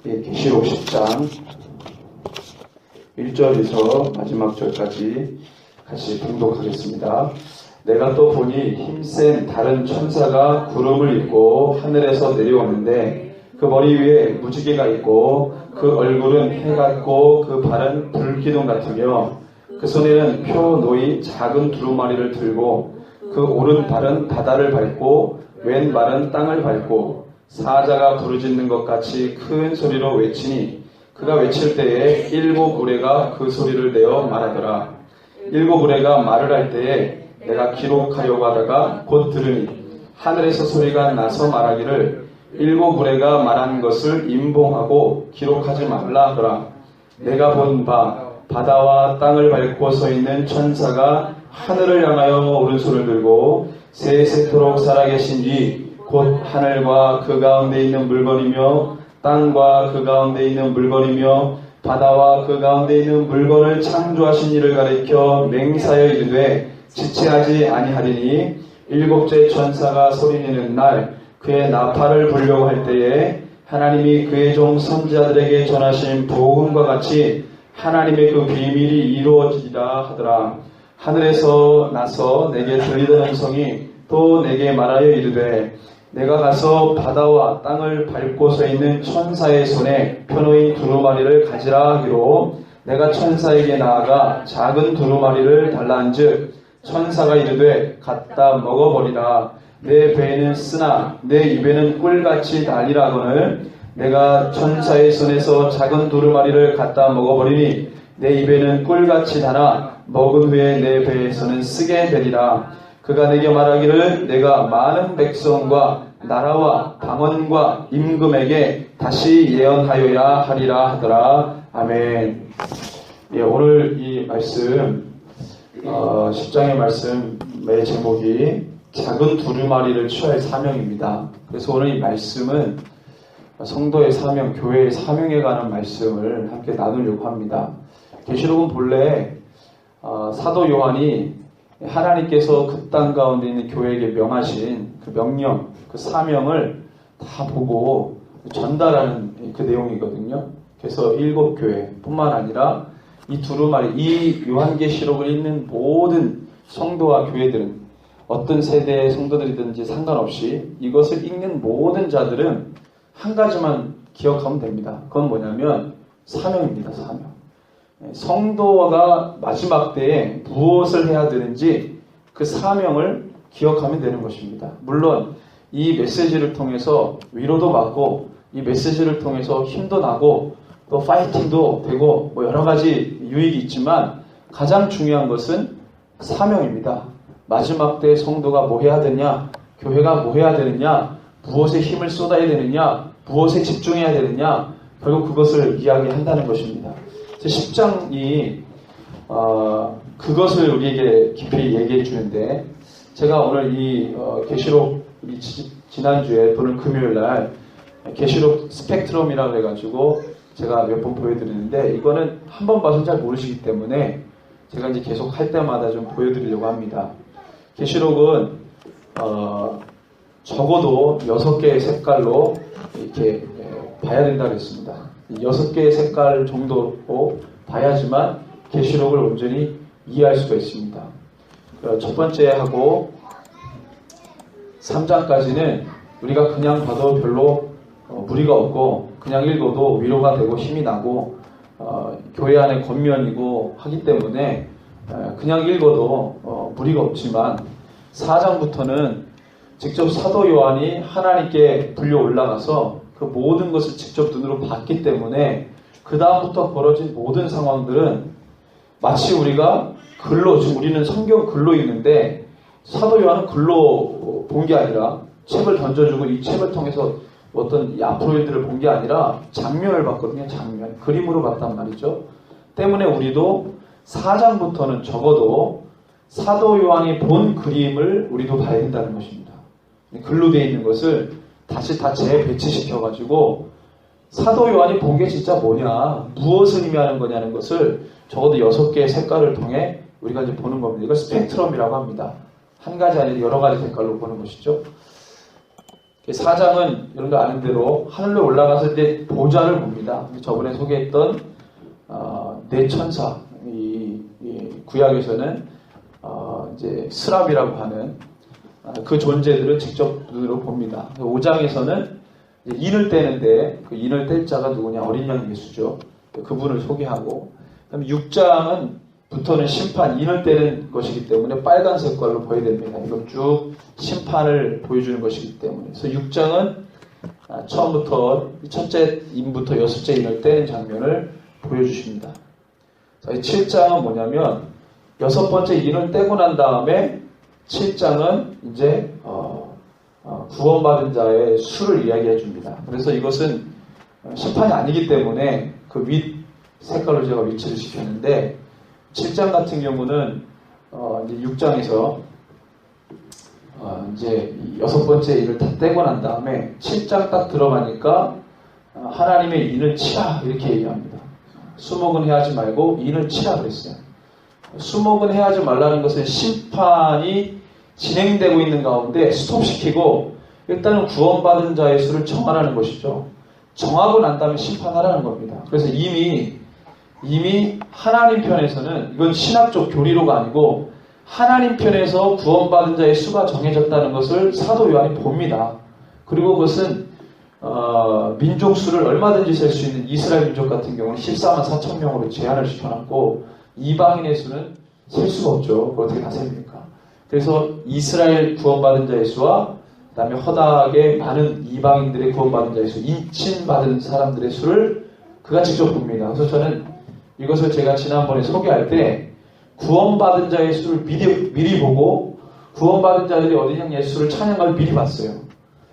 계시록 10장 1절에서 마지막 절까지 같이 봉독하겠습니다. 내가 또 보니 힘센 다른 천사가 구름을 입고 하늘에서 내려오는데 그 머리 위에 무지개가 있고 그 얼굴은 해 같고 그 발은 불기둥 같으며 그 손에는 표 놓인 작은 두루마리를 들고 그 오른 발은 바다를 밟고 왼 발은 땅을 밟고 사자가 부르짖는 것 같이 큰 소리로 외치니 그가 외칠 때에 일곱 우레가 그 소리를 내어 말하더라. 일곱 우레가 말을 할 때에 내가 기록하려고 하다가 곧 들으니 하늘에서 소리가 나서 말하기를 일곱 우레가 말한 것을 임봉하고 기록하지 말라 하더라. 내가 본 바 바다와 땅을 밟고 서 있는 천사가 하늘을 향하여 오른손을 들고 세세토록 살아계신 이 곧 하늘과 그 가운데 있는 물건이며 땅과 그 가운데 있는 물건이며 바다와 그 가운데 있는 물건을 창조하신 이를 가리켜 맹사여 이르되 지체하지 아니하리니 일곱째 천사가 소리내는 날 그의 나팔을 불려고 할 때에 하나님이 그의 종 선지자들에게 전하신 복음과 같이 하나님의 그 비밀이 이루어지리라 하더라. 하늘에서 나서 내게 들리던 음성이 또 내게 말하여 이르되 내가 가서 바다와 땅을 밟고 서 있는 천사의 손에 펴놓인 두루마리를 가지라 하기로 내가 천사에게 나아가 작은 두루마리를 달라한즉 천사가 이르되 갖다 먹어버리라. 내 배에는 쓰나 내 입에는 꿀같이 달리라 하거늘 내가 천사의 손에서 작은 두루마리를 갖다 먹어버리니 내 입에는 꿀같이 달아 먹은 후에 내 배에서는 쓰게 되리라. 그가 내게 말하기를 내가 많은 백성과 나라와 방언과 임금에게 다시 예언하여야 하리라 하더라. 아멘. 오늘 이 말씀 10장의 말씀의 제목이 작은 두루마리를 취할 사명입니다. 그래서 오늘 이 말씀은 성도의 사명, 교회의 사명에 관한 말씀을 함께 나누려고 합니다. 계시록은 본래 사도 요한이 하나님께서 그 땅 가운데 있는 교회에게 명하신 그 명령, 그 사명을 다 보고 전달하는 그 내용이거든요. 그래서 일곱 교회뿐만 아니라 이 두루마리, 이 요한계시록을 읽는 모든 성도와 교회들은 어떤 세대의 성도들이든지 상관없이 이것을 읽는 모든 자들은 한 가지만 기억하면 됩니다. 그건 뭐냐면 사명입니다. 사명. 성도가 마지막 때에 무엇을 해야 되는지 그 사명을 기억하면 되는 것입니다. 물론 이 메시지를 통해서 위로도 받고 이 메시지를 통해서 힘도 나고 또 파이팅도 되고 뭐 여러 가지 유익이 있지만 가장 중요한 것은 사명입니다. 마지막 때 성도가 뭐 해야 되냐, 교회가 뭐 해야 되느냐, 무엇에 힘을 쏟아야 되느냐, 무엇에 집중해야 되느냐, 결국 그것을 이야기한다는 것입니다. 10장이 그것을 우리에게 깊이 얘기해 주는데 제가 오늘 이 계시록 지난주에 보는 금요일날 계시록 스펙트럼이라고 해가지고 제가 몇 번 보여드리는데 이거는 한 번 봐서 잘 모르시기 때문에 제가 이제 계속 할 때마다 좀 보여드리려고 합니다. 계시록은 적어도 6개의 색깔로 이렇게 봐야 된다고 했습니다. 6개의 색깔 정도로 봐야지만 계시록을 온전히 이해할 수가 있습니다. 첫 번째 하고 3장까지는 우리가 그냥 봐도 별로 무리가 없고 그냥 읽어도 위로가 되고 힘이 나고 교회 안에 겉면이고 하기 때문에 그냥 읽어도 무리가 없지만 4장부터는 직접 사도 요한이 하나님께 불려 올라가서 그 모든 것을 직접 눈으로 봤기 때문에 그 다음부터 벌어진 모든 상황들은 마치 우리가 글로, 지금 우리는 성경 글로 읽는데 사도 요한은 글로 본 게 아니라 책을 던져주고 이 책을 통해서 어떤 앞으로 일들을 본 게 아니라 장면을 봤거든요. 장면. 그림으로 봤단 말이죠. 때문에 우리도 4장부터는 적어도 사도 요한이 본 그림을 우리도 봐야 된다는 것입니다. 글로 되어 있는 것을 다시 다 재배치시켜가지고 사도 요한이 본 게 진짜 뭐냐, 무엇을 의미하는 거냐는 것을 적어도 6개의 색깔을 통해 우리가 이제 보는 겁니다. 이걸 스펙트럼이라고 합니다. 한 가지 아니라 여러 가지 색깔로 보는 것이죠. 사장은 여러분들 아는 대로 하늘로 올라가서 이제 보좌를 봅니다. 저번에 소개했던 네 천사, 이 구약에서는 이제 스랍이라고 하는 그 존재들을 직접 눈으로 봅니다. 5장에서는 인을 떼는데 그 인을 뗄 자가 누구냐? 어린 양 예수죠. 그분을 소개하고, 그다음에 6장은 부터는 심판, 인을 떼는 것이기 때문에 빨간 색깔로 보여야 됩니다. 이건 쭉 심판을 보여주는 것이기 때문에. 그래서 6장은 처음부터 첫째 인부터 여섯째 인을 떼는 장면을 보여주십니다. 7장은 뭐냐면 여섯 번째 인을 떼고 난 다음에 7장은 이제 구원받은 자의 수를 이야기해 줍니다. 그래서 이것은 심판이 아니기 때문에 그 윗 색깔로 제가 위치를 시켰는데, 7장 같은 경우는 이제 6장에서 이제 여섯 번째 인을 다 떼고 난 다음에 7장 딱 들어가니까 하나님의 인을 치라 이렇게 얘기합니다. 수목은 해하지 말고 인을 치라 그랬어요. 수목은 해하지 말라는 것은 심판이 진행되고 있는 가운데 스톱시키고 일단은 구원받은 자의 수를 정하라는 것이죠. 정하고 난 다음에 심판하라는 겁니다. 그래서 이미 하나님 편에서는, 이건 신학적 교리로가 아니고 하나님 편에서 구원받은 자의 수가 정해졌다는 것을 사도 요한이 봅니다. 그리고 그것은 민족 수를 얼마든지 셀 수 있는 이스라엘 민족 같은 경우는 14만 4천 명으로 제한을 시켜놨고, 이방인의 수는 셀 수가 없죠. 그걸 어떻게 다 셉니까? 그래서 이스라엘 구원받은 자의 수와 그 다음에 허다하게 많은 이방인들의 구원받은 자의 수, 인친받은 사람들의 수를 그가 직접 봅니다. 그래서 저는 이것을 제가 지난번에 소개할 때 구원받은 자의 수를 미리 보고 구원받은 자들이 어디 향해 수를 찬양을 미리 봤어요.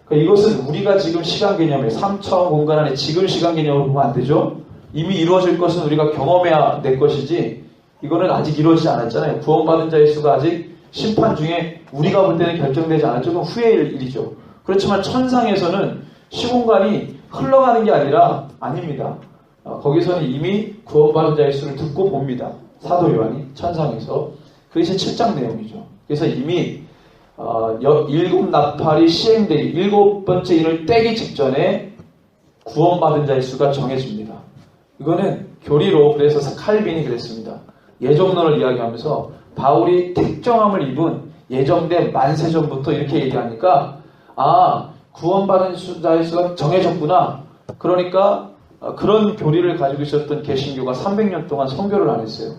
그러니까 이것은 우리가 지금 시간 개념에 3차원 공간 안에 지금 시간 개념으로 보면 안 되죠. 이미 이루어질 것은 우리가 경험해야 될 것이지, 이거는 아직 이루어지지 않았잖아요. 구원받은 자의 수가 아직 심판 중에 우리가 볼 때는 결정되지 않았죠. 그건 후의 일이죠. 그렇지만 천상에서는 시공간이 흘러가는 게 아닙니다. 거기서는 이미 구원받은 자의 수를 듣고 봅니다. 사도 요한이 천상에서. 그것이 7장 내용이죠. 그래서 이미 일곱 나팔이 시행되기, 일곱 번째 인을 떼기 직전에 구원받은 자의 수가 정해집니다. 이거는 교리로, 그래서 칼빈이 그랬습니다. 예정론을 이야기하면서 바울이 택정함을 입은 예정된 만세전부터 이렇게 얘기하니까, 구원받은 자의 수가 정해졌구나. 그러니까 그런 교리를 가지고 있었던 개신교가 300년 동안 선교를 안 했어요.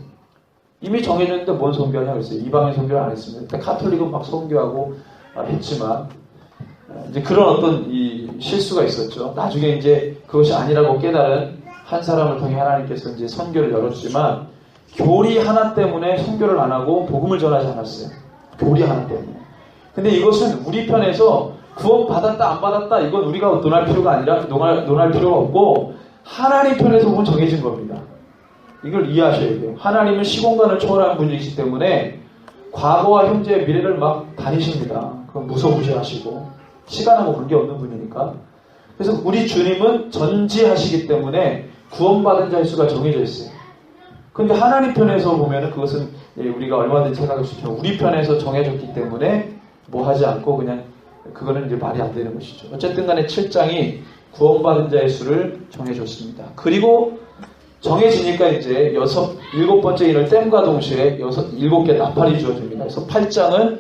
이미 정해졌는데 뭔 선교하냐 그랬어요. 이방인 선교를 안 했습니다. 가톨릭은 막 선교하고 했지만, 이제 그런 어떤 이 실수가 있었죠. 나중에 이제 그것이 아니라고 깨달은 한 사람을 통해 하나님께서 이제 선교를 열어주지만, 교리 하나 때문에 선교를 안 하고 복음을 전하지 않았어요. 교리 하나 때문에. 근데 이것은 우리 편에서 구원 받았다 안 받았다 이건 우리가 논할 필요가 아니라 논할 필요가 없고, 하나님 편에서 보면 정해진 겁니다. 이걸 이해하셔야 돼요. 하나님은 시공간을 초월한 분이시기 때문에 과거와 현재 미래를 막 다니십니다. 그건 무소부지하시고 시간하고 관계없는 분이니까. 그래서 우리 주님은 전지하시기 때문에 구원받은 자의 수가 정해져 있어요. 근데 하나님 편에서 보면은 그것은 우리가 얼마든지 생각할 수 있지만 우리 편에서 정해졌기 때문에 뭐 하지 않고 그냥 그거는 이제 말이 안 되는 것이죠. 어쨌든 간에 7장이 구원받은 자의 수를 정해줬습니다. 그리고 정해지니까 이제 일곱 번째 인을 땜과 동시에 일곱 개 나팔이 주어집니다. 그래서 8장은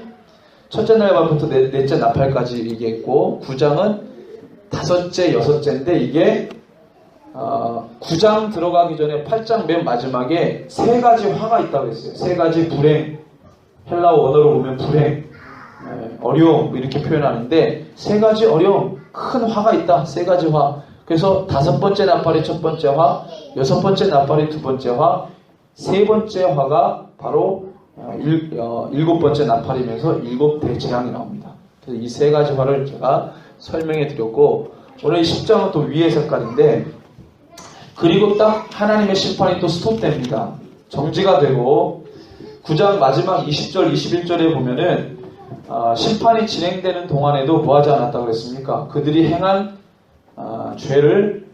첫째 날밤부터 넷째 나팔까지 얘기했고, 9장은 다섯째, 여섯째인데 이게 9장 들어가기 전에 8장 맨 마지막에 세 가지 화가 있다고 했어요. 세 가지 불행, 헬라어 언어로 보면 불행, 어려움 이렇게 표현하는데, 세 가지 어려움, 큰 화가 있다. 세 가지 화. 그래서 다섯 번째 나팔이 첫 번째 화, 여섯 번째 나팔이 두 번째 화, 세 번째 화가 바로 일곱 번째 나팔이면서 일곱 대재앙이 나옵니다. 그래서 이 세 가지 화를 제가 설명해 드렸고, 오늘 이 10장은 또 위의 색깔인데, 그리고 딱 하나님의 심판이 또 스톱됩니다. 정지가 되고, 9장 마지막 20절, 21절에 보면은 심판이 진행되는 동안에도 뭐 하지 않았다고 그랬습니까? 그들이 행한 죄를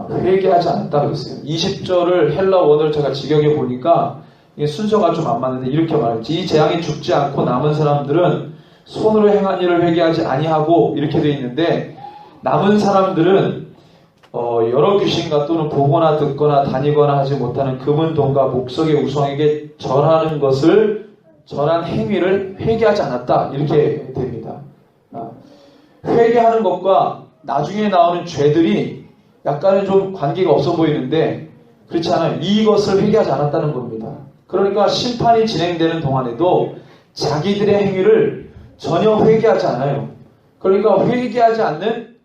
회개하지 않았다고 그랬어요. 20절을 헬라 원어를 제가 직역해 보니까 이게 순서가 좀 안 맞는데 이렇게 말했지. 이 재앙이 죽지 않고 남은 사람들은 손으로 행한 일을 회개하지 아니하고 이렇게 되어 있는데, 남은 사람들은 여러 귀신과 또는 보거나 듣거나 다니거나 하지 못하는 금은 돈과 목석의 우상에게 절한 행위를 회개하지 않았다, 이렇게 됩니다. 회개하는 것과 나중에 나오는 죄들이 약간은 좀 관계가 없어 보이는데 그렇지 않아요. 이것을 회개하지 않았다는 겁니다. 그러니까 심판이 진행되는 동안에도 자기들의 행위를 전혀 회개하지 않아요. 그러니까 회개하지 않는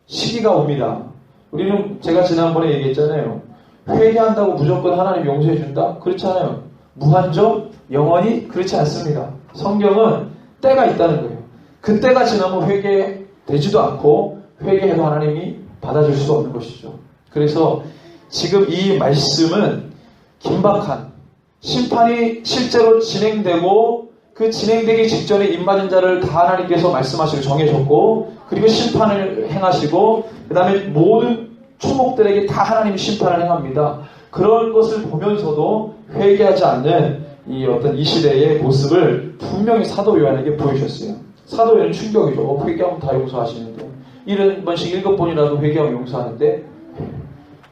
시기가 옵니다. 우리는 제가 지난번에 얘기했잖아요. 회개한다고 무조건 하나님 용서해 준다? 그렇지 않아요. 무한정, 영원히 그렇지 않습니다. 성경은 때가 있다는 거예요. 그 때가 지나면 회개되지도 않고 회개해도 하나님이 받아줄 수가 없는 것이죠. 그래서 지금 이 말씀은 긴박한 심판이 실제로 진행되고 그 진행되기 직전에 입맞은 자를 다 하나님께서 말씀하시고 정해줬고, 그리고 심판을 행하시고, 그 다음에 모든 초목들에게 다 하나님이 심판을 행합니다. 그런 것을 보면서도 회개하지 않는 이 시대의 모습을 분명히 사도 요한에게 보여주셨어요. 사도 요한은 충격이죠. 회개하면 다 용서하시는데, 7번씩 7번이라도 회개하면 용서하는데,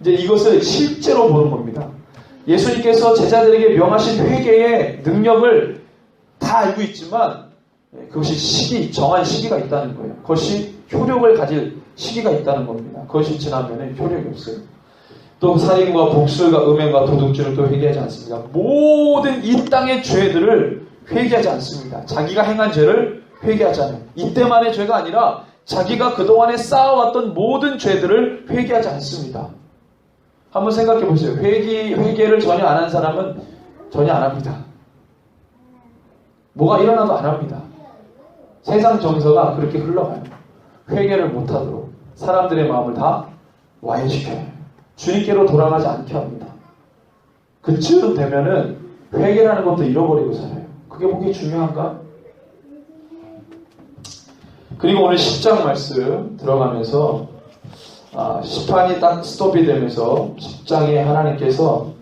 이제 이것을 실제로 보는 겁니다. 예수님께서 제자들에게 명하신 회개의 능력을 다 알고 있지만 그것이 정한 시기가 있다는 거예요. 그것이 효력을 가질 시기가 있다는 겁니다. 그것이 지나면 효력이 없어요. 또 살인과 복술과 음행과 도둑질을 또 회개하지 않습니다. 모든 이 땅의 죄들을 회개하지 않습니다. 자기가 행한 죄를 회개하지 않아요. 이때만의 죄가 아니라 자기가 그동안에 쌓아왔던 모든 죄들을 회개하지 않습니다. 한번 생각해 보세요. 회개를 전혀 안 한 사람은 전혀 안 합니다. 뭐가 일어나도 안 합니다. 세상 정서가 그렇게 흘러가요. 회개를 못하도록 사람들의 마음을 다 와해시켜요. 주님께로 돌아가지 않게 합니다. 그쯤 되면은 회개라는 것도 잃어버리고 살아요. 그게 뭐게 중요한가? 그리고 오늘 10장 말씀 들어가면서 심판이 딱 스톱이 되면서 10장에 하나님께서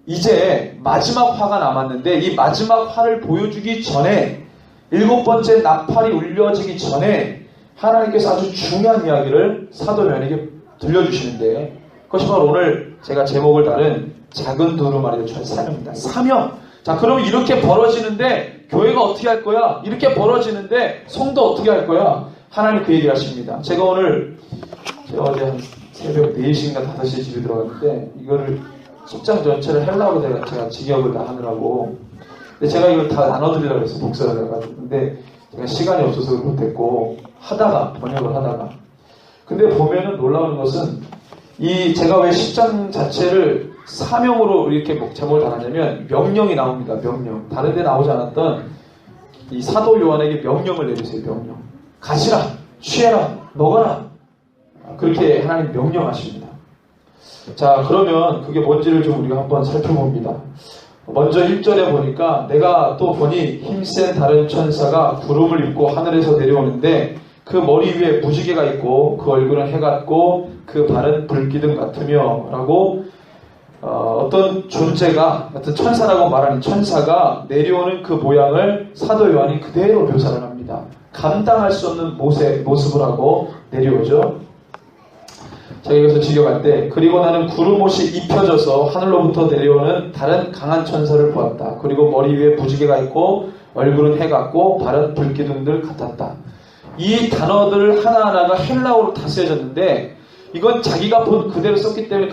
이제 마지막 화가 남았는데, 이 마지막 화를 보여주기 전에 7번째 나팔이 울려지기 전에 하나님께서 아주 중요한 이야기를 사도 요한에게 들려주시는데, 그것이 바로 오늘 제가 제목을 다른 작은 두루마리의 사명입니다. 사명. 자, 그러면 이렇게 벌어지는데 교회가 어떻게 할 거야? 이렇게 벌어지는데 성도 어떻게 할 거야? 하나님 그 얘기를 하십니다. 제가 어제 한 새벽 4시인가 5시에 집에 들어갔는데, 이거를 10장 전체를 헬라어로 제가 직역을 다 하느라고, 근데 제가 이걸 다 나눠드리려고 했어요. 복사를 해가지고. 근데 제가 시간이 없어서 못했고, 번역을 하다가. 근데 보면은 놀라운 것은, 제가 왜 10장 자체를 사명으로 이렇게 제목을 달았냐면, 명령이 나옵니다. 명령. 다른 데 나오지 않았던 이 사도 요한에게 명령을 내리세요. 명령. 가시라, 취해라, 먹어라. 그렇게 하나님 명령하십니다. 자, 그러면 그게 뭔지를 좀 우리가 한번 살펴봅니다. 먼저 1절에 보니까, 내가 또 보니 힘센 다른 천사가 구름을 입고 하늘에서 내려오는데 그 머리 위에 무지개가 있고 그 얼굴은 해 같고 그 발은 불기둥 같으며 라고 어떤 존재가, 어떤 천사라고 말하는 천사가 내려오는 그 모양을 사도 요한이 그대로 묘사를 합니다. 감당할 수 없는 모습을 하고 내려오죠. 제가 여기서 직역할 때, 그리고 나는 구름옷이 입혀져서 하늘로부터 내려오는 다른 강한 천사를 보았다. 그리고 머리 위에 무지개가 있고 얼굴은 해 같고 발은 불기둥들 같았다. 이 단어들 하나하나가 헬라어로 다 쓰여졌는데, 이건 자기가 본 그대로 썼기 때문에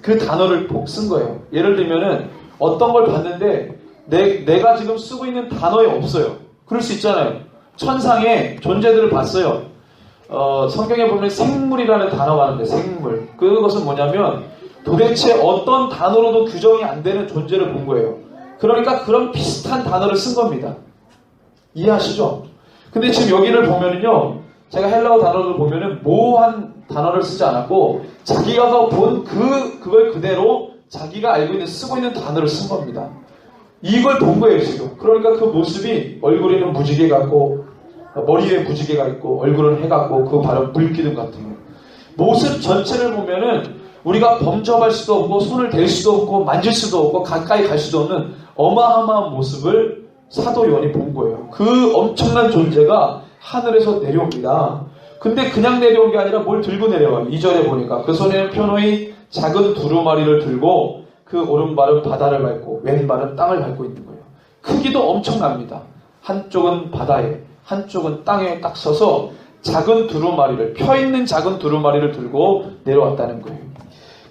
그 단어를 쓴 거예요. 예를 들면은 어떤 걸 봤는데 내가 지금 쓰고 있는 단어에 없어요. 그럴 수 있잖아요. 천상의 존재들을 봤어요. 성경에 보면 생물이라는 단어가 있는데, 생물. 그것은 뭐냐면 도대체 어떤 단어로도 규정이 안 되는 존재를 본 거예요. 그러니까 그런 비슷한 단어를 쓴 겁니다. 이해하시죠? 근데 지금 여기를 보면은요, 제가 헬라어 단어를 보면은 모호한 단어를 쓰지 않았고, 자기가 본 그걸 그대로 자기가 알고 있는, 쓰고 있는 단어를 쓴 겁니다. 이걸 본 거예요, 지금. 그러니까 그 모습이 얼굴에는 무지개 같고, 머리에 무지개가 있고, 얼굴은 해 같고, 그 발은 불기둥 같은 거예요. 모습 전체를 보면은 우리가 범접할 수도 없고, 손을 댈 수도 없고, 만질 수도 없고, 가까이 갈 수도 없는 어마어마한 모습을 사도 요한이 본 거예요. 그 엄청난 존재가 하늘에서 내려옵니다. 근데 그냥 내려온 게 아니라 뭘 들고 내려와요. 2절에 보니까 그 손에는 표노의 작은 두루마리를 들고 그 오른발은 바다를 밟고 왼발은 땅을 밟고 있는 거예요. 크기도 엄청납니다. 한쪽은 바다에 한쪽은 땅에 딱 서서 작은 두루마리를 펴있는 작은 두루마리를 들고 내려왔다는 거예요.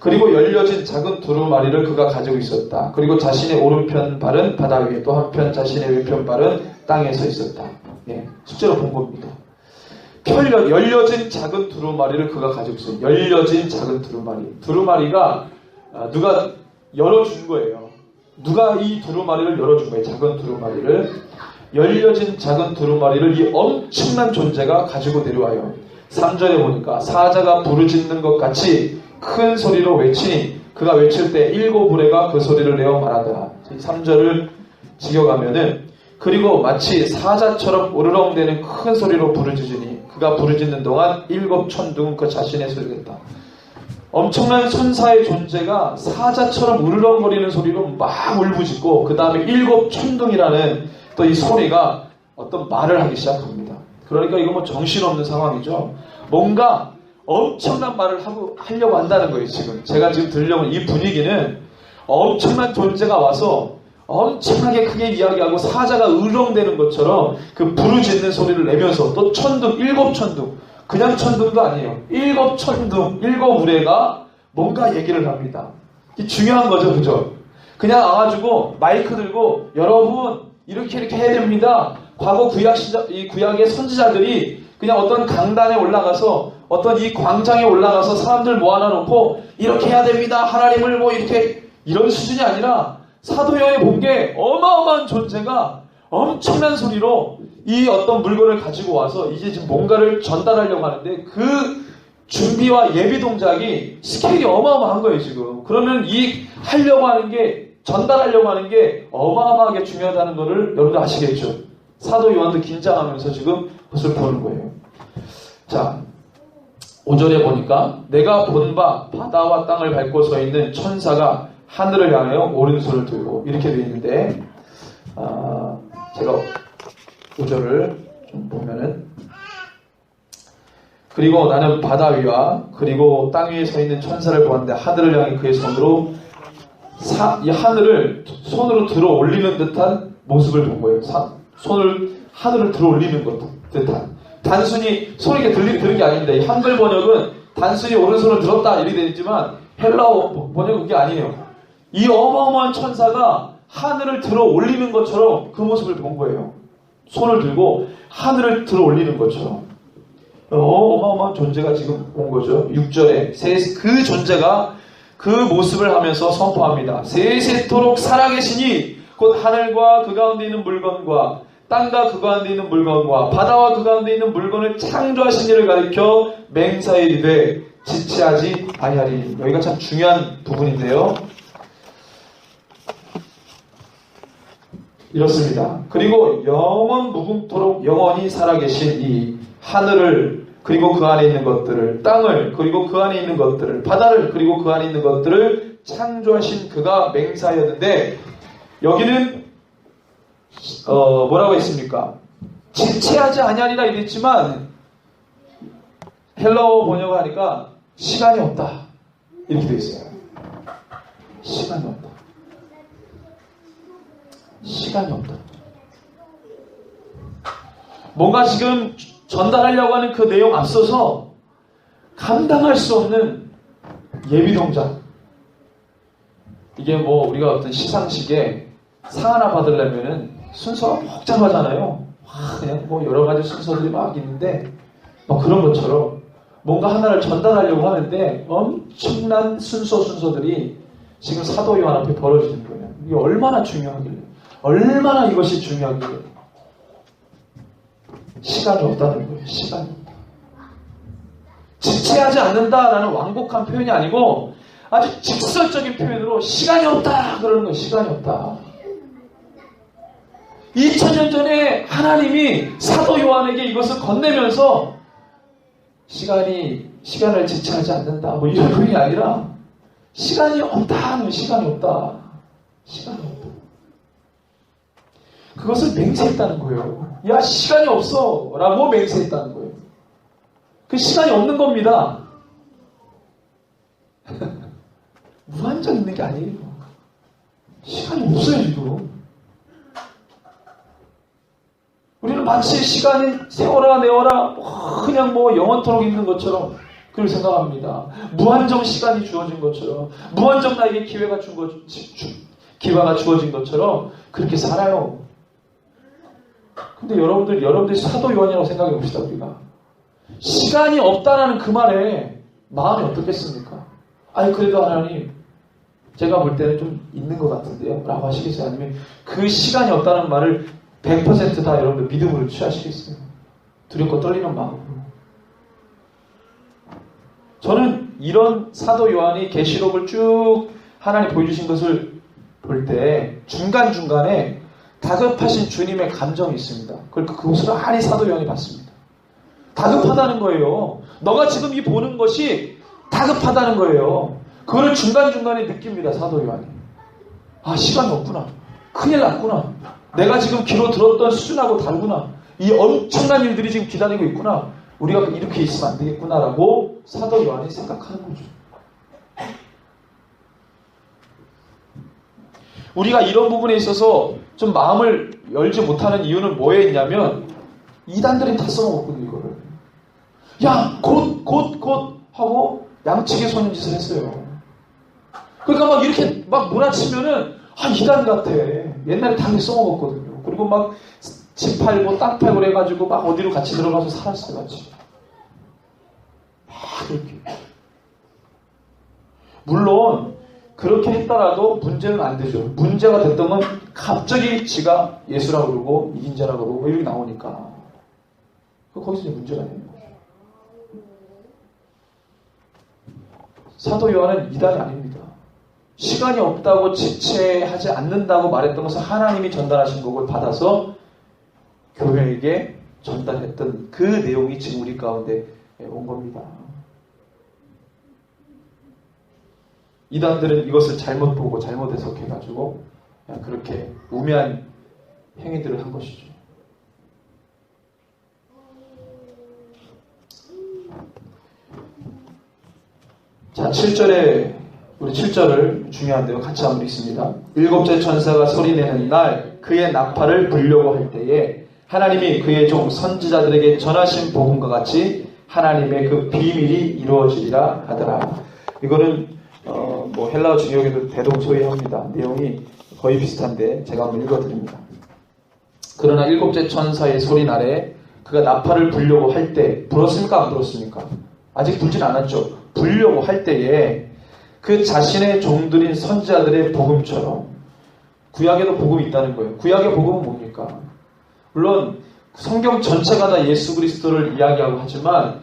그리고 열려진 작은 두루마리를 그가 가지고 있었다. 그리고 자신의 오른편 발은 바다 위에 또 한편 자신의 왼편 발은 땅에 서 있었다. 예, 실제로 본 겁니다. 열려진 작은 두루마리를 그가 가지고 있어요. 열려진 작은 두루마리. 두루마리가 누가 열어준 거예요. 누가 이 두루마리를 열어준 거예요. 작은 두루마리를. 열려진 작은 두루마리를 이 엄청난 존재가 가지고 내려와요. 3절에 보니까 사자가 부르짖는 것 같이 큰 소리로 외치니 그가 외칠 때 7 우레가 그 소리를 내어 말하더라. 3절을 직역하면은 그리고 마치 사자처럼 우르렁대는 큰 소리로 부르짖으니 그가 부르짖는 동안 7 천둥은 그 자신의 소리를 냈다. 엄청난 천사의 존재가 사자처럼 우르렁거리는 소리로 막 울부짖고 그 다음에 7 천둥이라는 또 이 소리가 어떤 말을 하기 시작합니다. 그러니까 이거 뭐 정신없는 상황이죠. 뭔가 엄청난 말을 하려고 한다는 거예요. 제가 지금 들려온 이 분위기는 엄청난 존재가 와서 엄청나게 크게 이야기하고 사자가 으렁대는 것처럼 그 부르짖는 소리를 내면서 또 천둥, 7 천둥, 그냥 천둥도 아니에요. 7 천둥, 7 우레가 뭔가 얘기를 합니다. 이게 중요한 거죠, 그죠? 그냥 와가지고 마이크 들고 여러분 이렇게 해야 됩니다. 과거 구약의 선지자들이 그냥 어떤 강단에 올라가서 어떤 이 광장에 올라가서 사람들 모아놔놓고 이렇게 해야 됩니다. 하나님을 뭐 이렇게 이런 수준이 아니라 사도 요한이 본 게 어마어마한 존재가 엄청난 소리로 이 어떤 물건을 가지고 와서 이제 지금 뭔가를 전달하려고 하는데 그 준비와 예비 동작이 스케일이 어마어마한 거예요, 지금. 그러면 이 하려고 하는 게 전달하려고 하는 게 어마어마하게 중요하다는 것을 여러분들 아시겠죠? 사도 요한도 긴장하면서 지금 그것을 보는 거예요. 자, 5절에 보니까 내가 본 바 바다와 땅을 밟고 서 있는 천사가 하늘을 향하여 오른손을 들고 이렇게 되어 있는데 제가 5절을 좀 보면은 그리고 나는 바다 위와 그리고 땅 위에 서 있는 천사를 보았는데 하늘을 향해 그의 손으로 이 하늘을 손으로 들어 올리는 듯한 모습을 본 거예요. 손을 하늘을 들어 올리는 것 듯한. 단순히 소리가 들은 게 아닙니다. 이 한글 번역은 단순히 오른손을 들었다 이렇게 되어 있지만 헬라어 번역은 그게 아니에요. 이 어마어마한 천사가 하늘을 들어 올리는 것처럼 그 모습을 본 거예요. 손을 들고 하늘을 들어 올리는 것처럼. 어마어마한 존재가 지금 온 거죠. 6절에 그 존재가 그 모습을 하면서 선포합니다. 세세토록 살아계시니 곧 하늘과 그 가운데 있는 물건과 땅과 그 가운데 있는 물건과 바다와 그 가운데 있는 물건을 창조하신 이를 가리켜 맹세하여 이르되 지체하지 아니하리니. 여기가 참 중요한 부분인데요. 이렇습니다. 그리고 영원 무궁토록 영원히 살아계신 이 하늘을 그리고 그 안에 있는 것들을, 땅을 그리고 그 안에 있는 것들을, 바다를 그리고 그 안에 있는 것들을 창조하신 그가 맹세하였는데 여기는 뭐라고 했습니까? 지체하지 아니하리라 이랬지만 헬라어 번역을 하니까 시간이 없다 이렇게 되어 있어요. 시간이 없다. 시간이 없다. 뭔가 지금 전달하려고 하는 그 내용 앞서서 감당할 수 없는 예비 동작. 이게 뭐 우리가 어떤 시상식에 상 하나 받으려면은 순서가 복잡하잖아요. 그냥 뭐 여러 가지 순서들이 막 있는데 뭐 그런 것처럼 뭔가 하나를 전달하려고 하는데 엄청난 순서들이 지금 사도 요한 앞에 벌어지는 거예요. 이게 얼마나 중요하길래, 얼마나 이것이 중요하길래 시간이 없다는 거예요. 시간이 없다. 지체하지 않는다라는 완곡한 표현이 아니고 아주 직설적인 표현으로 시간이 없다 그러는 거예요. 시간이 없다. 2000년 전에 하나님이 사도 요한에게 이것을 건네면서 시간을 지체하지 않는다 뭐 이런 표현이 아니라 시간이 없다는 시간이 없다. 시간이 없다. 그것을 맹세했다는 거예요. 야, 시간이 없어 라고 맹세했다는 거예요. 그 시간이 없는 겁니다. 무한정 있는 게 아니에요. 시간이 없어요, 지금. 우리는 마치 시간이 세워라 내워라 그냥 뭐 영원토록 있는 것처럼 그걸 생각합니다. 무한정 시간이 주어진 것처럼, 무한정 나에게 기회가 주어진 것처럼 그렇게 살아요. 근데 여러분들이 사도 요한이라고 생각해 봅시다. 우리가 시간이 없다라는 그 말에 마음이 어떻겠습니까? 아니 그래도 하나님 제가 볼 때는 좀 있는 것 같은데요 라고 하시겠어요? 아니면 그 시간이 없다는 말을 100% 다 여러분들 믿음으로 취하시겠어요? 두렵고 떨리는 마음으로. 저는 이런 사도 요한이 계시록을 쭉 하나님 보여주신 것을 볼 때 중간중간에 다급하신 주님의 감정이 있습니다. 그것을 많이 사도 요한이 봤습니다. 다급하다는 거예요. 너가 지금 이 보는 것이 다급하다는 거예요. 그거를 중간중간에 느낍니다. 사도 요한이. 아, 시간이 없구나. 큰일 났구나. 내가 지금 귀로 들었던 수준하고 다르구나. 이 엄청난 일들이 지금 기다리고 있구나. 우리가 이렇게 있으면 안 되겠구나라고 사도 요한이 생각하는 거죠. 우리가 이런 부분에 있어서 좀 마음을 열지 못하는 이유는 뭐에 있냐면 이단들이 다 써먹었거든요. 이거를. 야, 곧 하고 양측에 쏘는 짓을 했어요. 그러니까 막 이렇게 막 몰아치면은 이단 같아. 옛날에 다 써먹었거든요. 그리고 막 집 팔고 땅 팔고 그래가지고 막 어디로 같이 들어가서 살았어요. 같이. 막 그렇게. 물론 그렇게 했더라도 문제는 안 되죠. 문제가 됐던 건 갑자기 지가 예수라고 그러고 이긴 자라고 그러고 이렇게 나오니까 거기서 이제 문제가 되는 거죠. 사도 요한은 이단이 아닙니다. 시간이 없다고 지체하지 않는다고 말했던 것은 하나님이 전달하신 것을 받아서 교회에게 전달했던 그 내용이 지금 우리 가운데 온 겁니다. 이단들은 이것을 잘못 보고 잘못 해석해가지고 그냥 그렇게 우매한 행위들을 한 것이죠. 자, 7절에 우리 7절을 중요한데요. 같이 한번 읽습니다. 일곱째 천사가 소리내는 날 그의 나팔을 불려고 할 때에 하나님이 그의 종 선지자들에게 전하신 복음과 같이 하나님의 그 비밀이 이루어지리라 하더라. 이거는 뭐 헬라어 중역에도 대동소이합니다. 내용이 거의 비슷한데 제가 한번 읽어드립니다. 그러나 일곱째 천사의 소리 날에 그가 나팔을 불려고 할 때 불었습니까? 안 불었습니까? 아직 불진 않았죠. 불려고 할 때에 그 자신의 종들인 선지자들의 복음처럼 구약에도 복음이 있다는 거예요. 구약의 복음은 뭡니까? 물론 성경 전체가 다 예수 그리스도를 이야기하고 하지만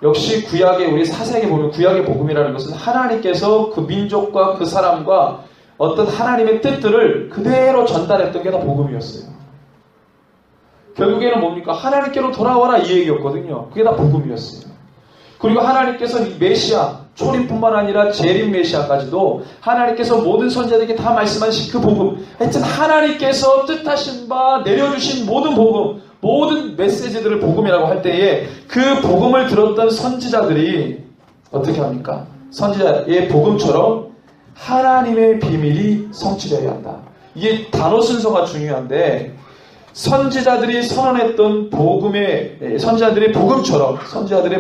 역시 구약에 우리 사세기에 보면 구약의 복음이라는 것은 하나님께서 그 민족과 그 사람과 어떤 하나님의 뜻들을 그대로 전달했던 게 다 복음이었어요. 결국에는 뭡니까? 하나님께로 돌아와라 이 얘기였거든요. 그게 다 복음이었어요. 그리고 하나님께서 이 메시아 초림뿐만 아니라 재림 메시아까지도 하나님께서 모든 선지자들에게 다 말씀하신 그 복음, 하여튼 하나님께서 뜻하신 바 내려주신 모든 복음, 모든 메시지들을 복음이라고 할 때에 그 복음을 들었던 선지자들이 어떻게 합니까? 선지자의 복음처럼 하나님의 비밀이 성취되어야 한다. 이게 단어 순서가 중요한데 선지자들이 선언했던 선지자들의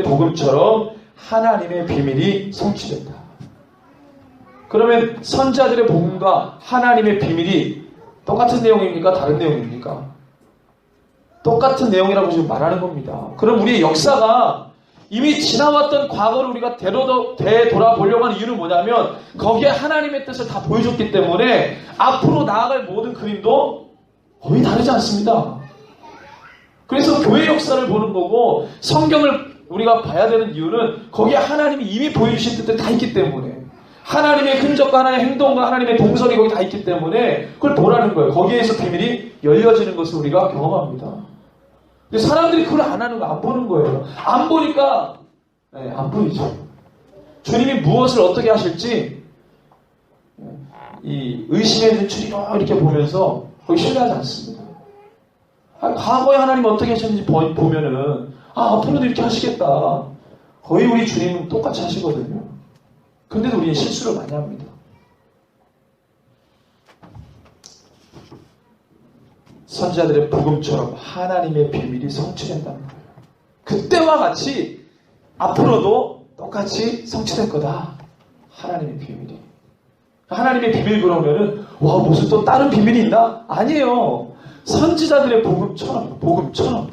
복음처럼 하나님의 비밀이 성취된다. 그러면 선지자들의 복음과 하나님의 비밀이 똑같은 내용입니까? 다른 내용입니까? 똑같은 내용이라고 지금 말하는 겁니다. 그럼 우리의 역사가 이미 지나왔던 과거를 우리가 되돌아보려고 하는 이유는 뭐냐면 거기에 하나님의 뜻을 다 보여줬기 때문에 앞으로 나아갈 모든 그림도 거의 다르지 않습니다. 그래서 교회 역사를 보는 거고 성경을 우리가 봐야 되는 이유는 거기에 하나님이 이미 보여주신 뜻들이 다 있기 때문에 하나님의 흔적과 하나님의 행동과 하나님의 동선이 거기 다 있기 때문에 그걸 보라는 거예요. 거기에서 비밀이 열려지는 것을 우리가 경험합니다. 근데 사람들이 그걸 안 하는 거, 안 보는 거예요. 안 보니까 안 보이죠. 주님이 무엇을 어떻게 하실지 이 의심의 눈초리로 이렇게 보면서 거기 신뢰하지 않습니다. 과거에 하나님 어떻게 하셨는지 보면은 앞으로도 이렇게 하시겠다. 거의 우리 주님은 똑같이 하시거든요. 근데도 우리는 실수를 많이 합니다. 선지자들의 복음처럼 하나님의 비밀이 성취된다는 거예요. 그때와 같이 앞으로도 똑같이 성취될 거다. 하나님의 비밀이. 하나님의 비밀 그러면은 무슨 또 다른 비밀이 있나? 아니에요. 선지자들의 복음처럼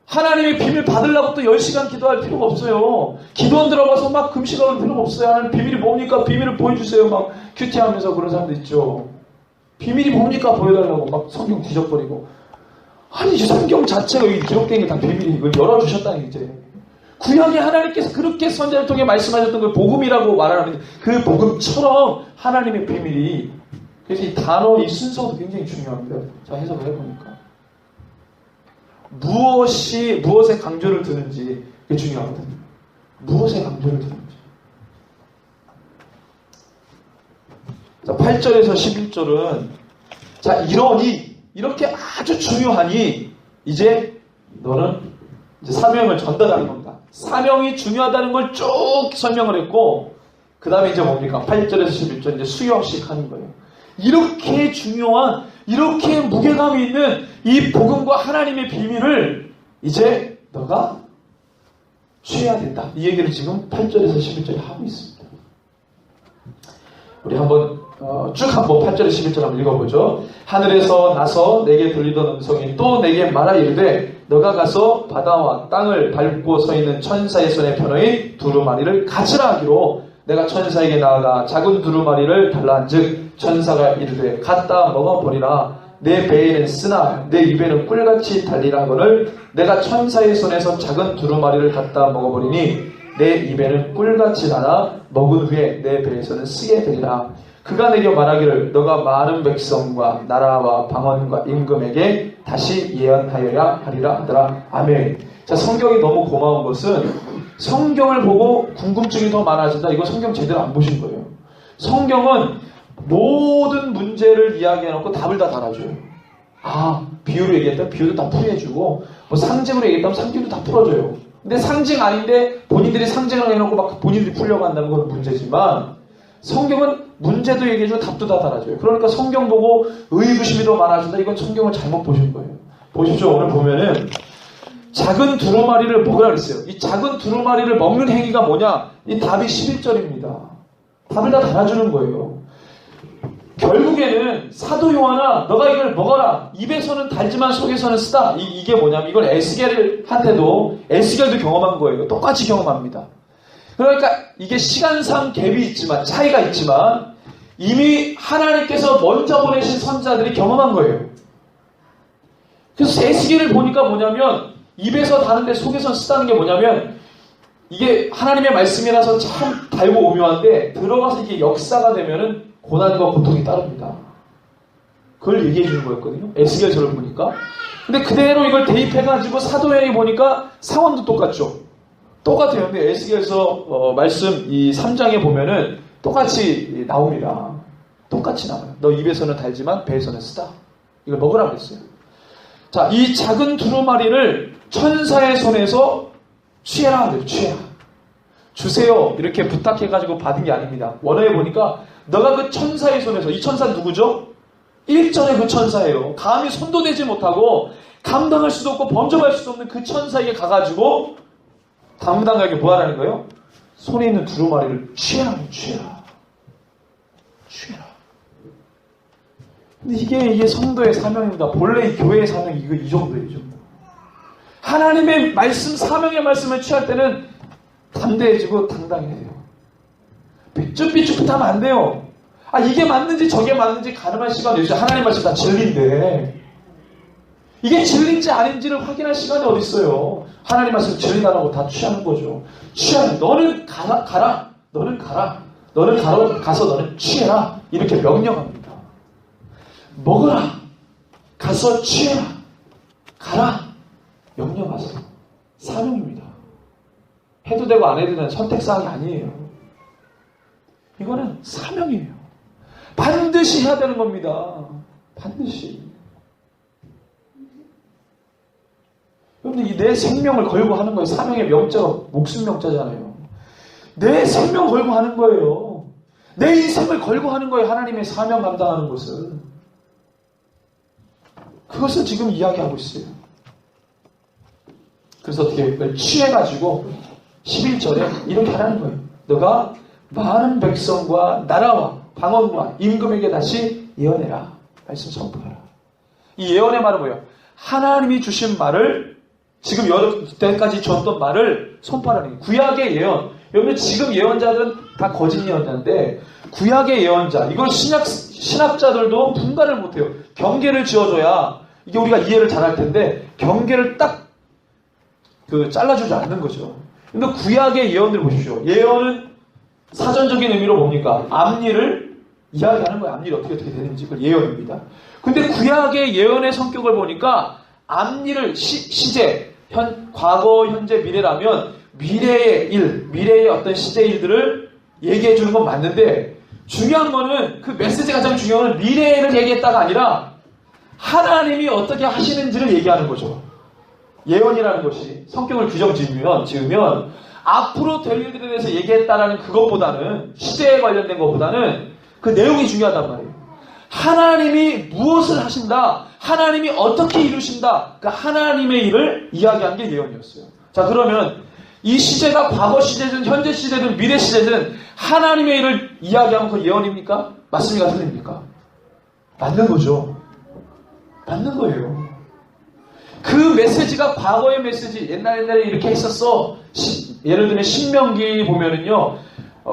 하나님의 비밀 받으려고 또 10시간 기도할 필요가 없어요. 기도원 들어가서 막 금식할 필요가 없어요. 하나님 비밀이 뭡니까? 비밀을 보여주세요. 막 큐티하면서 그런 사람도 있죠. 비밀이 뭡니까? 보여달라고 막 성경 뒤적거리고. 아니 이제 성경 자체가 여기 기록된 게 다 비밀이 이걸 열어주셨다는 게 이제 구약에 하나님께서 그렇게 선지자를 통해 말씀하셨던 걸 복음이라고 말하는 그 복음처럼 하나님의 비밀이. 그래서 이 단어 이 순서도 굉장히 중요합니다. 자, 해석을 해보니까 무엇에 강조를 두는지 그게 중요하거든요. 무엇에 강조를 두는지. 자, 8절에서 11절은 자, 이렇게 아주 중요하니 이제 너는 이제 사명을 전달하는 겁니다. 사명이 중요하다는 걸 쭉 설명을 했고 그 다음에 이제 뭡니까? 8절에서 11절 이제 수요식 하는 거예요. 이렇게 중요한 이렇게 무게감이 있는 이 복음과 하나님의 비밀을 이제 너가 취해야 된다. 이 얘기를 지금 8절에서 11절에 하고 있습니다. 우리 한번 쭉 한번 8절에서 11절 한번 읽어보죠. 하늘에서 나서 내게 들리던 음성이 또 내게 말하 이르되 너가 가서 바다와 땅을 밟고 서 있는 천사의 손에 편의 두루마리를 가지라 하기로 내가 천사에게 나아가 작은 두루마리를 달라한즉 천사가 이르되 갖다 먹어버리라. 내 배에는 쓰나 내 입에는 꿀같이 달리라 하거늘 내가 천사의 손에서 작은 두루마리를 갖다 먹어버리니 내 입에는 꿀같이 달아 먹은 후에 내 배에서는 쓰게 되리라. 그가 내게 말하기를 너가 많은 백성과 나라와 방언과 임금에게 다시 예언하여야 하리라 하더라. 아멘. 자, 성경이 너무 고마운 것은 성경을 보고 궁금증이 더 많아진다. 이거 성경 제대로 안 보신 거예요. 성경은 모든 문제를 이야기해놓고 답을 다 달아줘요. 비유로 얘기했다면 비유도 다 풀어주고 뭐 상징으로 얘기했다면 상징도 다 풀어줘요. 근데 상징 아닌데 본인들이 상징을 해놓고 막 본인들이 풀려고 한다는 건 문제지만 성경은 문제도 얘기해주고 답도 다 달아줘요. 그러니까 성경 보고 의구심이 더 많아진다. 이건 성경을 잘못 보신 거예요. 보십시오. 오늘 보면은 작은 두루마리를 먹으라 그랬어요. 이 작은 두루마리를 먹는 행위가 뭐냐? 이 답이 11절입니다. 답을 다 달아주는 거예요. 결국에는 사도 요한아 너가 이걸 먹어라. 입에서는 달지만 속에서는 쓰다. 이게 뭐냐면 이걸 에스겔한테도 에스겔도 경험한 거예요. 똑같이 경험합니다. 그러니까 이게 시간상 갭이 있지만 차이가 있지만 이미 하나님께서 먼저 보내신 선지자들이 경험한 거예요. 그래서 에스겔을 보니까 뭐냐면 입에서 다는데 속에서 쓰다는 게 뭐냐면 이게 하나님의 말씀이라서 참 달고 오묘한데 들어가서 이게 역사가 되면은 고난과 고통이 따릅니다. 그걸 얘기해 주는 거였거든요. 에스겔서를 보니까. 근데 그대로 대입해가지고 사도행에 보니까 상황도 똑같죠. 똑같아요. 근데 에스겔서 말씀 이 3장에 보면은 똑같이 나옵니다. 똑같이 나와요. 너 입에서는 달지만 배에서는 쓰다. 이걸 먹으라고 했어요. 자, 이 작은 두루마리를 천사의 손에서 취해라 그래요. 취해라. 주세요. 이렇게 부탁해가지고 받은 게 아닙니다. 원어에 보니까 너가 그 천사의 손에서, 이 천사 누구죠? 1절의 그 천사예요. 감히 손도 대지 못하고 감당할 수도 없고 범접할 수도 없는 그 천사에게 가가지고 당당하게 뭐 하라는 거예요? 손에 있는 두루마리를 취해라. 취해라. 근데 이게 성도의 사명입니다. 본래 이 교회의 사명이 이 정도예요. 이 정도. 하나님의 말씀, 사명의 말씀을 취할 때는 담대해지고 당당해야 돼요. 삐쭉삐쭉하면 안 돼요. 이게 맞는지 저게 맞는지 가늠할 시간이 없어요. 하나님 말씀 다 진리인데 이게 진리인지 아닌지를 확인할 시간이 어디 있어요. 하나님 말씀 진리다라고 다 취하는 거죠. 취하는 너는 가라. 너는 가서 너는 취해라. 이렇게 명령합니다. 먹어라. 가서 취해라. 가라. 명령하세요. 사명입니다. 해도 되고 안 해도 되는 선택사항이 아니에요. 이거는 사명이에요. 반드시 해야 되는 겁니다. 반드시. 여러분들 이 내 생명을 걸고 하는 거예요. 사명의 명자가 목숨 명자잖아요. 내 생명 걸고 하는 거예요. 내 인생을 걸고 하는 거예요. 하나님의 사명 감당하는 것은. 그것을 지금 이야기하고 있어요. 그래서 어떻게 그걸 취해가지고 11절에 이렇게 하라는 거예요. 너가 많은 백성과 나라와 방언과 임금에게 다시 예언해라. 말씀 선포해라. 이 예언의 말은 뭐예요? 하나님이 주신 말을 지금 여태까지 줬던 말을 선포하라는 거예요. 구약의 예언. 여러분 지금 예언자들은 다 거짓 예언자인데 구약의 예언자 이걸 신학자들도 분간을 못해요. 경계를 지어줘야 이게 우리가 이해를 잘할 텐데 경계를 딱 잘라주지 않는 거죠. 근데 구약의 예언들 보십시오. 예언은 사전적인 의미로 뭡니까? 앞일을 이야기하는 거예요. 앞일이 어떻게 되는지 그걸 예언입니다. 근데 구약의 예언의 성격을 보니까 앞일을 시제, 과거, 현재, 미래라면 미래의 일, 미래의 어떤 시제 일들을 얘기해 주는 건 맞는데 중요한 거는 그 메시지가 가장 중요한 건 미래를 얘기했다가 아니라 하나님이 어떻게 하시는지를 얘기하는 거죠. 예언이라는 것이 성격을 규정 지으면 앞으로 될 일들에 대해서 얘기했다라는 그것보다는 시제에 관련된 것보다는 그 내용이 중요하단 말이에요. 하나님이 무엇을 하신다, 하나님이 어떻게 이루신다, 그 하나님의 일을 이야기한 게 예언이었어요. 자, 그러면 이 시제가 과거 시제든 현재 시제든 미래 시제든 하나님의 일을 이야기하면 그 예언입니까? 맞습니까? 틀립니까? 맞는 거죠. 맞는 거예요. 그 메시지가 과거의 메시지, 옛날에 이렇게 했었어. 예를 들면 신명기 보면은요,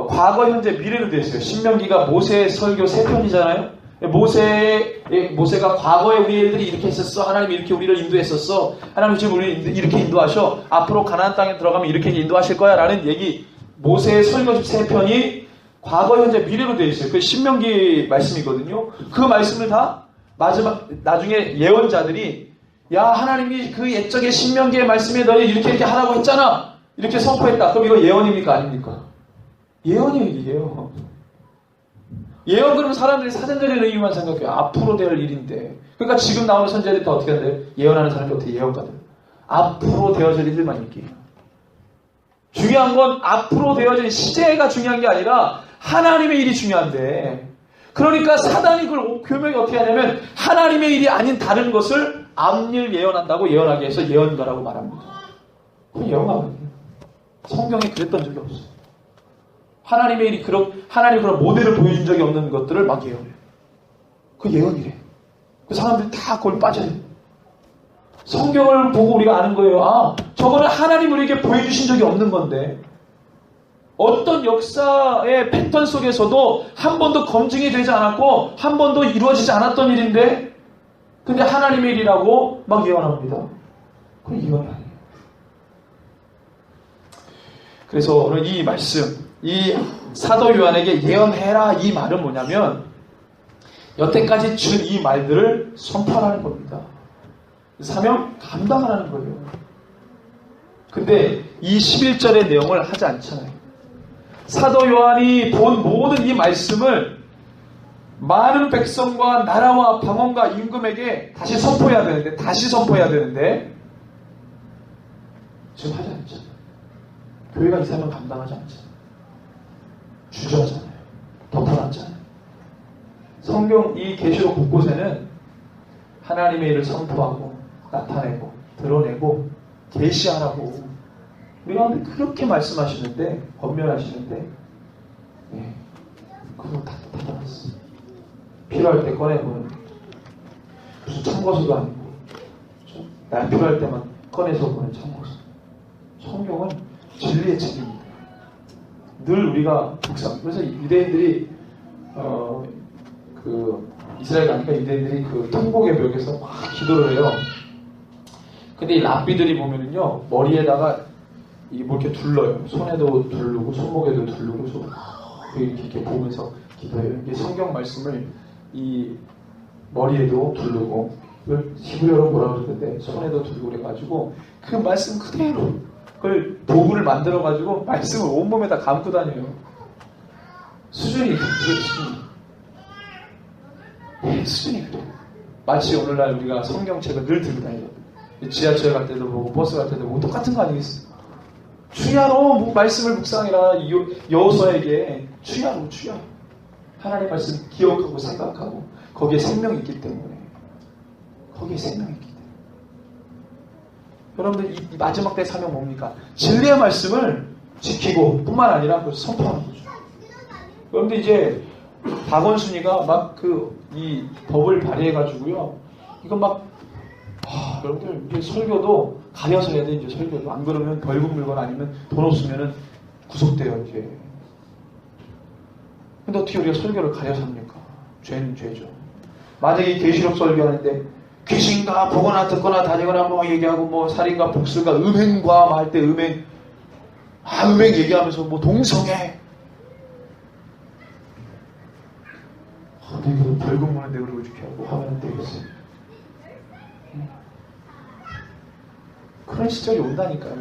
과거, 현재, 미래로 되어 있어요. 신명기가 모세의 설교 3편이잖아요. 모세가 과거에 우리 애들이 이렇게 했었어. 하나님이 이렇게 우리를 인도했었어. 하나님 지금 우리를 이렇게 인도하셔. 앞으로 가나안 땅에 들어가면 이렇게 인도하실 거야. 라는 얘기, 모세의 설교 3편이 과거, 현재, 미래로 되어 있어요. 그 신명기 말씀이거든요. 그 말씀을 다 나중에 예언자들이 야, 하나님이 그 옛적의 신명기의 말씀에 너희 이렇게 하라고 했잖아. 이렇게 선포했다. 그럼 이거 예언입니까? 아닙니까? 예언이에요, 이게요. 예언 그러면 사람들이 사전적인 의미만 생각해요. 앞으로 될 일인데. 그러니까 지금 나오는 선지자들이 다 어떻게 한대요? 예언하는 사람이 어떻게 예언가들? 앞으로 되어질 일들만 얘기해요. 중요한 건 앞으로 되어질 시제가 중요한 게 아니라 하나님의 일이 중요한데. 그러니까 사단이 그걸 교명이 어떻게 하냐면 하나님의 일이 아닌 다른 것을 앞일 예언한다고 예언하게 해서 예언가라고 말합니다. 그건 예언가 아니에요. 성경에 그랬던 적이 없어요. 하나님의 일이 하나님 그런 모델을 보여준 적이 없는 것들을 막 예언해요. 그 예언이래. 그 사람들이 다 그걸 빠져요. 성경을 보고 우리가 아는 거예요. 아, 저거는 하나님 우리에게 보여주신 적이 없는 건데 어떤 역사의 패턴 속에서도 한 번도 검증이 되지 않았고 한 번도 이루어지지 않았던 일인데 근데 하나님의 일이라고 막 예언합니다. 그건 예언이 아니에요. 그래서 오늘 이 말씀, 이 사도 요한에게 예언해라 이 말은 뭐냐면 여태까지 준 이 말들을 선포하라는 겁니다. 사명 감당하라는 거예요. 근데 이 11절의 내용을 하지 않잖아요. 사도 요한이 본 모든 이 말씀을 많은 백성과 나라와 방언과 임금에게 다시 선포해야 되는데 지금 하지 않잖아요. 교회가 이 사명 감당하지 않잖아요. 주저하잖아요. 덮어놨잖아요. 성경 이 계시록 곳곳에는 하나님의 일을 선포하고 나타내고 드러내고 계시하라고 우리 가운데 그렇게 말씀하시는데 권면하시는데 그거 다 닫아놨어. 필요할 때 꺼내보는 무슨 참고서도 아니고 날 필요할 때만 꺼내서 보는 참고서. 성경은 진리의 책입니다. 늘 우리가 그래서 유대인들이 이스라엘 가니까 유대인들이 그 통곡의 벽에서 막 기도를 해요. 근데 이 랍비들이 보면은요 머리에다가 뭐 이렇게 둘러요. 손에도 두르고 손목에도 두르고 이렇게 보면서 기도해요. 이게 성경 말씀을 이 머리에도 두르고 이걸 히브리어로 뭐라 그러는데 손에도 두르고 그래가지고 그 말씀 그대로 그걸 도구를 만들어가지고 말씀을 온몸에다 감고 다녀요. 수준이 그래요. 수준이 그래요. 마치 오늘날 우리가 성경책을 늘 들고 다니거든요. 지하철 갈 때도 보고 버스 갈 때도 보고 똑같은 거 아니겠어요? 주야로 말씀을 묵상해라. 여호수아에게 주야로 주야. 하나님의 말씀 기억하고 생각하고 거기에 생명이 있기 때문에 거기에 생명이 있기 때문에 여러분들 이 마지막 때 사명 뭡니까? 진리의 말씀을 지키고 뿐만 아니라 그걸 선포하는 거죠. 그런데 이제 박원순이가 막 이 법을 발의해가지고요. 이거 막 여러분들 이제 설교도 가려서 해야 돼. 이제 설교도 안 그러면 벌금 물거나 아니면 돈 없으면은 구속돼요 이제. 근데 어떻게 우리가 설교를 가려서 합니까? 죄는 죄죠. 만약에 계시록 설교하는데 귀신과 보거나 듣거나 다니거나 뭐 얘기하고 뭐 살인과 복술과 음행과 뭐 할 때 음행 얘기하면서 뭐 동성애 내가 벌금 무는데 그러고 이렇게 하고 하면 안 되겠어요. 그런 시절이 온다니까요.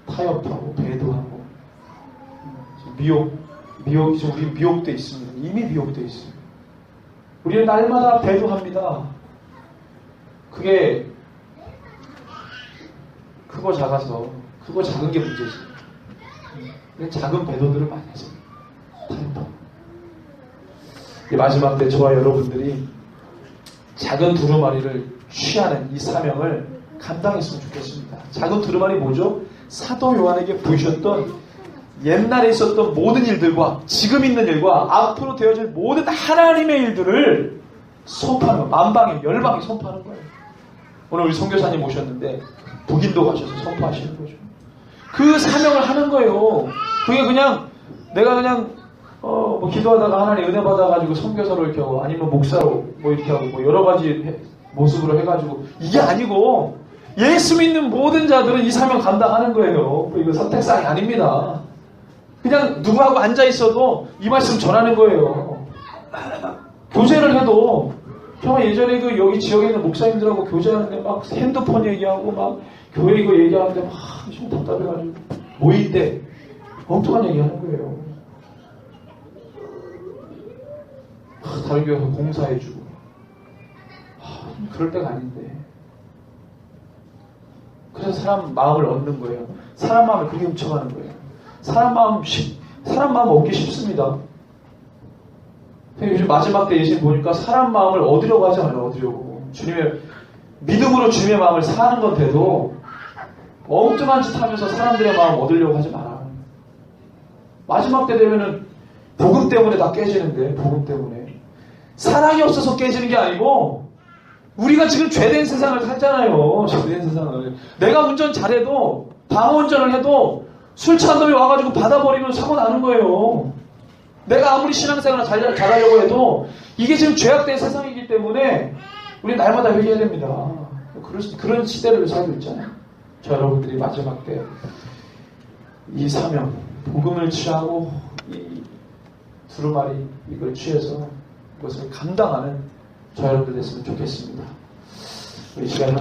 타협하고 배도하고 지금 우리 미혹돼 있습니다. 이미 미혹돼 있어요. 우리는 날마다 배도합니다. 그게 크고 작아서 크고 작은 게 문제지. 작은 배도들을 많이 하죠. 타협하고. 마지막 때 저와 여러분들이 작은 두루마리를 취하는 이 사명을 감당했으면 좋겠습니다. 작은 두루마리 뭐죠? 사도 요한에게 보이셨던 옛날에 있었던 모든 일들과 지금 있는 일과 앞으로 되어질 모든 하나님의 일들을 선포하는 거예요. 만방에 열방에 선포하는 거예요. 오늘 우리 선교사님 오셨는데 북인도 가셔서 선포하시는 거죠. 그 사명을 하는 거예요. 그게 그냥 내가 그냥 뭐 기도하다가 하나님 은혜 받아가지고 선교사로 이렇게 하고 아니면 목사로 뭐 이렇게 하고 뭐 여러 가지 모습으로 해가지고 이게 아니고 예수 믿는 모든 자들은 이 사명 감당하는 거예요. 이거 선택사항이 아닙니다. 그냥 누구하고 앉아 있어도 이 말씀 전하는 거예요. 교제를 해도 정말 예전에 여기 지역에 있는 목사님들하고 교제하는데 막 핸드폰 얘기하고 막 교회 이거 얘기하는데 막 좀 답답해가지고 모일 때 엉뚱한 얘기하는 거예요. 다른 교회에서 공사해주고 그럴 때가 아닌데 그래서 사람 마음을 얻는 거예요. 사람 마음을 그렇게 훔쳐가는 거예요. 사람 마음 얻기 쉽습니다. 요즘 마지막 때 예신 보니까 사람 마음을 얻으려고 하지 않아요. 얻으려고 주님의 믿음으로 주님의 마음을 사는 건 돼도 엉뚱한 짓 하면서 사람들의 마음 얻으려고 하지 마라. 마지막 때 되면은 복음 때문에 다 깨지는데 복음 때문에 사랑이 없어서 깨지는 게 아니고 우리가 지금 죄된 세상을 살잖아요. 죄된 세상을. 내가 운전 잘해도 방어 운전을 해도 술 취한 놈이 와가지고 받아버리면 사고 나는 거예요. 내가 아무리 신앙생활을 잘하려고 해도 이게 지금 죄악된 세상이기 때문에 우리 날마다 회개해야 됩니다. 그런 시대를 살고 있잖아요. 저 여러분들이 마지막 때 이 사명, 복음을 취하고 이 두루마리 이걸 취해서 이것을 감당하는 저 여러분들 됐으면 좋겠습니다. 이 시간